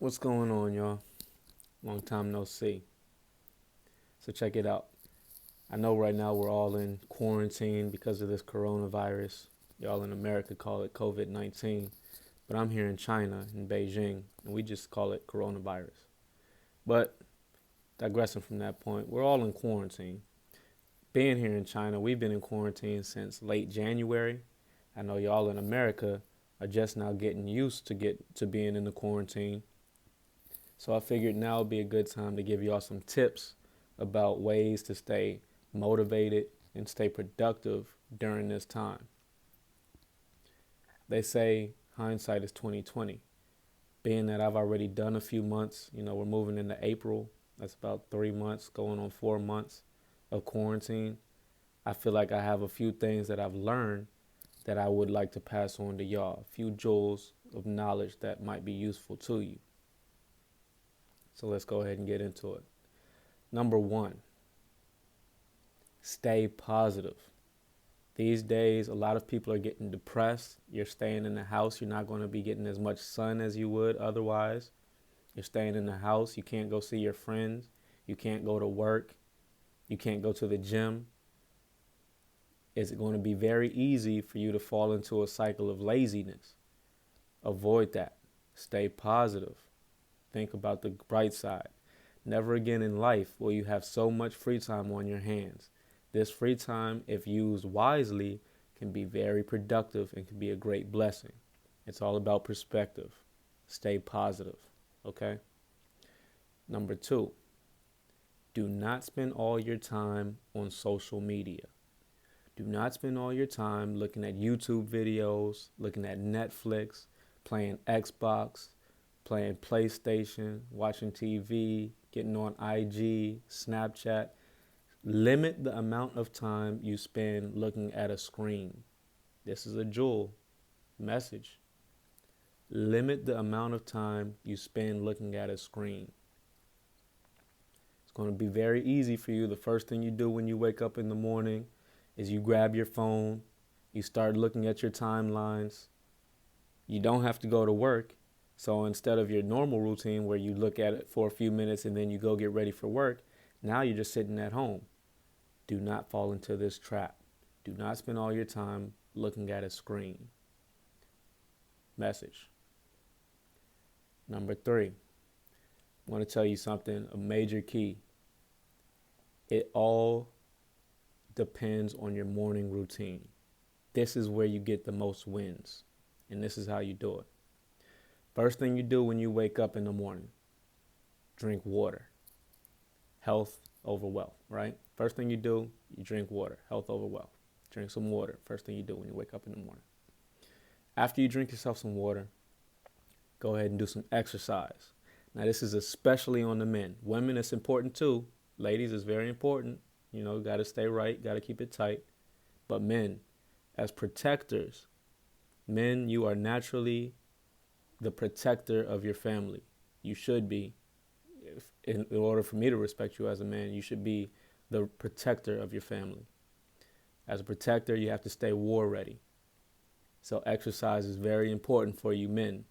What's going on, y'all? Long time no see. So check it out. I know right now we're all in quarantine because of this coronavirus. Y'all in America call it COVID-19, but I'm here in China, in Beijing, and we just call it coronavirus. But digressing from that point, we're all in quarantine. Being here in China, we've been in quarantine since late January. I know y'all in America are just now getting used to being in the quarantine. So I figured now would be a good time to give y'all some tips about ways to stay motivated and stay productive during this time. They say hindsight is 2020. Being that I've already done a few months, we're moving into April. That's about 3 months, going on 4 months of quarantine. I feel like I have a few things that I've learned that I would like to pass on to y'all, a few jewels of knowledge that might be useful to you. So let's go ahead and get into it. Number one, stay positive. These days, a lot of people are getting depressed. You're staying in the house. You're not going to be getting as much sun as you would otherwise. You're staying in the house. You can't go see your friends. You can't go to work. You can't go to the gym. It's going to be very easy for you to fall into a cycle of laziness. Avoid that. Stay positive. Think about the bright side. Never again in life will you have so much free time on your hands. This free time, if used wisely, can be very productive and can be a great blessing. It's all about perspective. Stay positive, okay? Number two, do not spend all your time on social media. Do not spend all your time looking at YouTube videos, looking at Netflix, playing Xbox, playing PlayStation, watching TV, getting on IG, Snapchat. Limit the amount of time you spend looking at a screen. This is a jewel message. Limit the amount of time you spend looking at a screen. It's going to be very easy for you. The first thing you do when you wake up in the morning is you grab your phone, you start looking at your timelines. You don't have to go to work. So instead of your normal routine where you look at it for a few minutes and then you go get ready for work, now you're just sitting at home. Do not fall into this trap. Do not spend all your time looking at a screen. Message. Number three, I want to tell you something, a major key. It all depends on your morning routine. This is where you get the most wins, and this is how you do it. First thing you do when you wake up in the morning, drink water. Health over wealth, right? First thing you do, you drink water. Health over wealth. Drink some water. First thing you do when you wake up in the morning. After you drink yourself some water, go ahead and do some exercise. Now, this is especially on the men. Women, it's important too. Ladies, it's very important. Got to stay right, got to keep it tight. But men, as protectors, men, you are naturally the protector of your family. You should be. In order for me to respect you as a man, you should be the protector of your family. As a protector, you have to stay war ready. So exercise is very important for you men.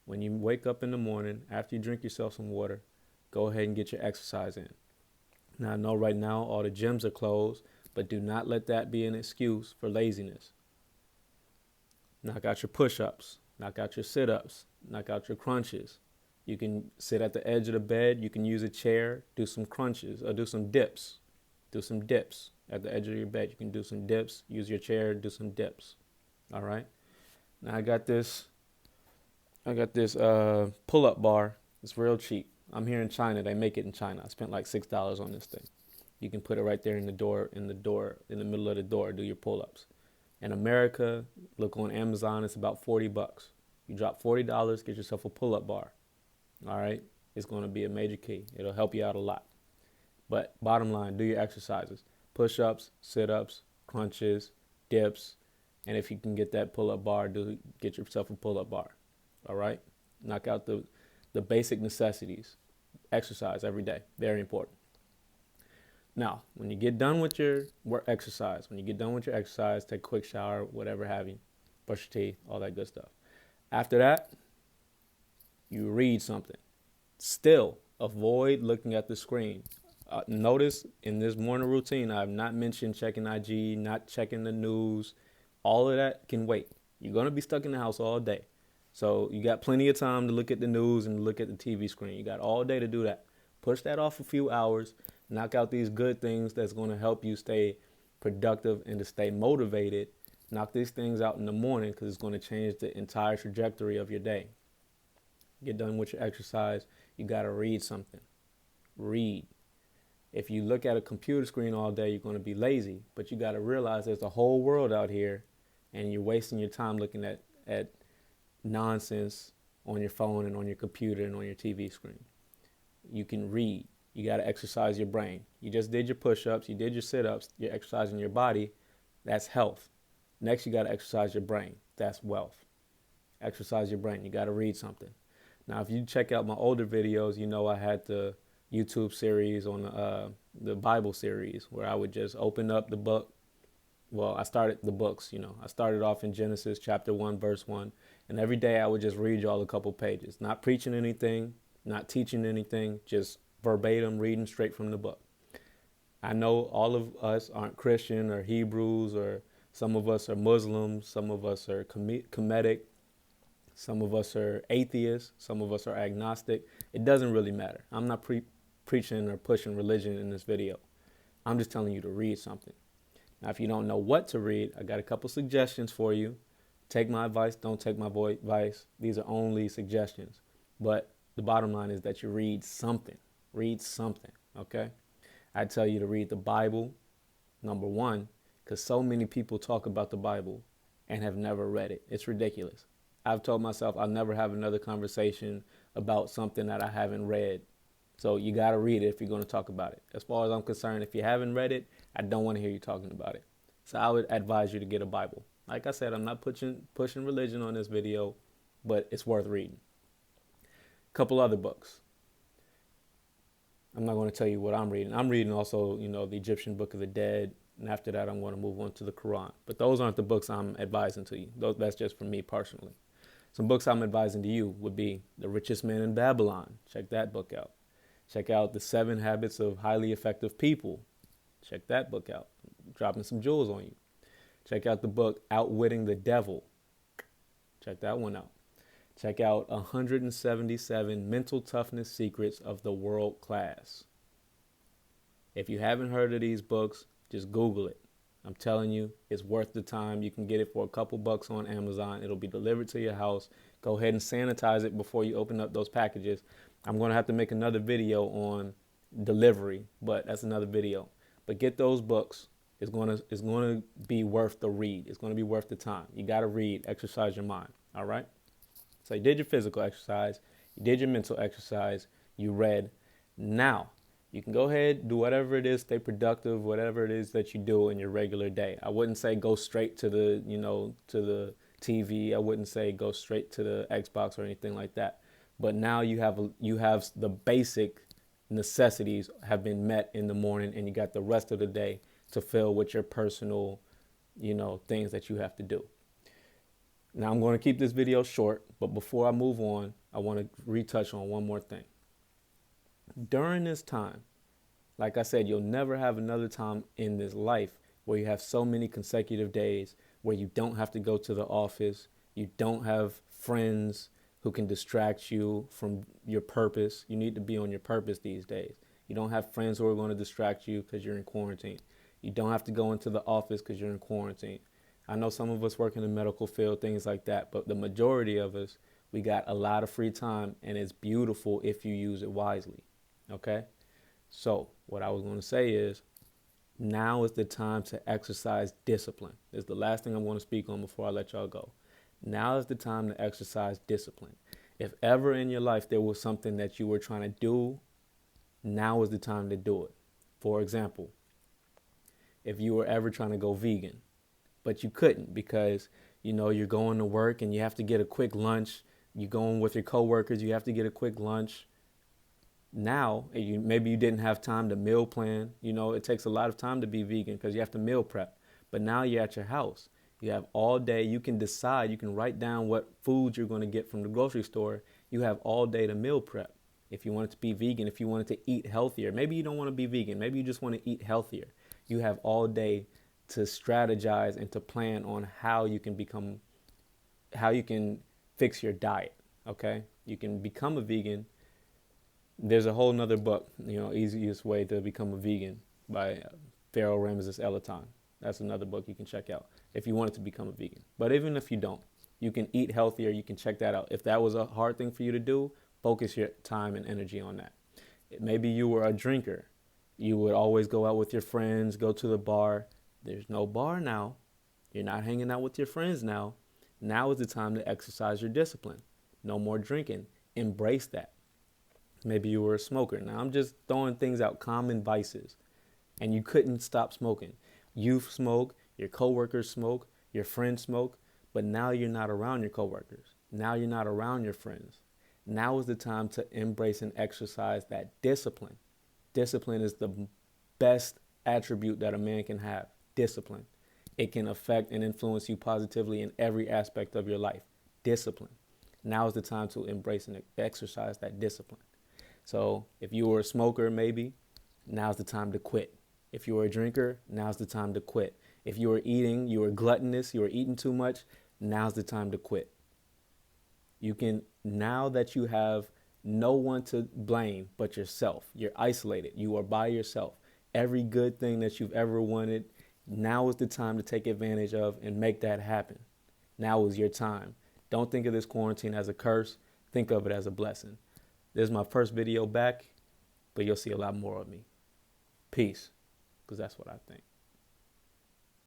When you wake up in the morning, after you drink yourself some water, go ahead and get your exercise in. Now, I know right now all the gyms are closed, but do not let that be an excuse for laziness. Knock out your push-ups, knock out your sit-ups, knock out your crunches. You can sit at the edge of the bed. You can use a chair, do some crunches, or do some dips. Do some dips at the edge of your bed. You can do some dips, use your chair, do some dips. All right. Now I got this pull-up bar. It's real cheap. I'm here in China. They make it in China. I spent like $6 on this thing. You can put it right there in the middle of the door, do your pull-ups. In America, look on Amazon, it's about $40. You drop $40, get yourself a pull-up bar. All right? It's going to be a major key. It'll help you out a lot. But bottom line, do your exercises. Push-ups, sit-ups, crunches, dips, and if you can get that pull-up bar, get yourself a pull-up bar. All right? Knock out the basic necessities. Exercise every day. Very important. Now, when you get done with your exercise, take a quick shower, whatever have you, brush your teeth, all that good stuff. After that, You read something. Still, avoid looking at the screen. Notice in this morning routine, I have not mentioned checking IG, not checking the news. All of that can wait. You're going to be stuck in the house all day. So you got plenty of time to look at the news and look at the TV screen. You got all day to do that. Push that off a few hours. Knock out these good things that's going to help you stay productive and to stay motivated. Knock these things out in the morning because it's going to change the entire trajectory of your day. Get done with your exercise. You got to read something. Read. If you look at a computer screen all day, you're going to be lazy. But you got to realize there's a whole world out here, and you're wasting your time looking at nonsense on your phone and on your computer and on your TV screen. You can read. You got to exercise your brain. You just did your push-ups. You did your sit-ups. You're exercising your body. That's health. Next, you got to exercise your brain. That's wealth. Exercise your brain. You got to read something. Now, if you check out my older videos, you know I had the YouTube series on the Bible series where I would just open up the book. Well, I started the books, I started off in Genesis chapter 1, verse 1. And every day I would just read y'all a couple pages, not preaching anything, not teaching anything, just verbatim reading straight from the book. I know all of us aren't Christian or Hebrews, or some of us are Muslims, some of us are Kemetic, some of us are atheists, some of us are agnostic. It doesn't really matter. I'm not preaching or pushing religion in this video. I'm just telling you to read something. Now, if you don't know what to read, I got a couple suggestions for you. Take my advice, don't take my advice. These are only suggestions. But the bottom line is that you read something. Read something, okay? I tell you to read the Bible, number one, because so many people talk about the Bible and have never read it. It's ridiculous. I've told myself I'll never have another conversation about something that I haven't read. So you got to read it if you're going to talk about it. As far as I'm concerned, if you haven't read it, I don't want to hear you talking about it. So I would advise you to get a Bible. Like I said, I'm not pushing religion on this video, but it's worth reading. A couple other books. I'm not going to tell you what I'm reading. I'm reading also, the Egyptian Book of the Dead. And after that, I'm going to move on to the Quran. But those aren't the books I'm advising to you. That's just for me personally. Some books I'm advising to you would be The Richest Man in Babylon. Check that book out. Check out The 7 Habits of Highly Effective People. Check that book out. I'm dropping some jewels on you. Check out the book Outwitting the Devil. Check that one out. Check out 177 Mental Toughness Secrets of the World Class. If you haven't heard of these books, just Google it. I'm telling you, it's worth the time. You can get it for a couple bucks on Amazon. It'll be delivered to your house. Go ahead and sanitize it before you open up those packages. I'm going to have to make another video on delivery, but that's another video. But get those books. It's going to be worth the read. It's going to be worth the time. You got to read, exercise your mind. All right? So you did your physical exercise. You did your mental exercise. You read. Now, you can go ahead, do whatever it is, stay productive, whatever it is that you do in your regular day. I wouldn't say go straight to the, to the TV. I wouldn't say go straight to the Xbox or anything like that. But now you have the basic necessities have been met in the morning, and you got the rest of the day to fill with your personal, things that you have to do. Now I'm going to keep this video short, but before I move on, I want to retouch on one more thing. During this time, like I said, you'll never have another time in this life where you have so many consecutive days where you don't have to go to the office, you don't have friends who can distract you from your purpose. You need to be on your purpose these days. You don't have friends who are going to distract you because you're in quarantine. You don't have to go into the office because you're in quarantine. I know some of us work in the medical field, things like that, but the majority of us, we got a lot of free time, and it's beautiful if you use it wisely. Okay? So what I was going to say is, now is the time to exercise discipline. This is the last thing I'm going to speak on before I let y'all go. Now is the time to exercise discipline. If ever in your life there was something that you were trying to do, now is the time to do it. For example, if you were ever trying to go vegan, but you couldn't because, you're going to work and you have to get a quick lunch. You're going with your coworkers, you have to get a quick lunch. Now, maybe you didn't have time to meal plan. It takes a lot of time to be vegan because you have to meal prep. But now you're at your house. You have all day. You can decide. You can write down what foods you're going to get from the grocery store. You have all day to meal prep. If you want it to be vegan, if you want it to eat healthier, maybe you don't want to be vegan. Maybe you just want to eat healthier. You have all day to strategize and to plan on how you can fix your diet. Okay, you can become a vegan. There's a whole nother book, Easiest Way to Become a Vegan by Pharaoh Ramses Elaton. That's another book you can check out if you wanted to become a vegan. But even if you don't, you can eat healthier. You can check that out. If that was a hard thing for you to do, focus your time and energy on that. Maybe you were a drinker. You would always go out with your friends, go to the bar. There's no bar now. You're not hanging out with your friends now. Now is the time to exercise your discipline. No more drinking. Embrace that. Maybe you were a smoker. Now I'm just throwing things out, common vices. And you couldn't stop smoking. You smoke, your coworkers smoke, your friends smoke, but now you're not around your coworkers. Now you're not around your friends. Now is the time to embrace and exercise that discipline. Discipline is the best attribute that a man can have. Discipline. It can affect and influence you positively in every aspect of your life. Discipline. Now is the time to embrace and exercise that discipline. So if you were a smoker, maybe, now's the time to quit. If you were a drinker, now's the time to quit. If you were eating, you were gluttonous, you were eating too much, now's the time to quit. You can, now that you have no one to blame but yourself, you're isolated, you are by yourself. Every good thing that you've ever wanted, now is the time to take advantage of and make that happen. Now is your time. Don't think of this quarantine as a curse. Think of it as a blessing. This is my first video back, but you'll see a lot more of me. Peace, because that's what I think.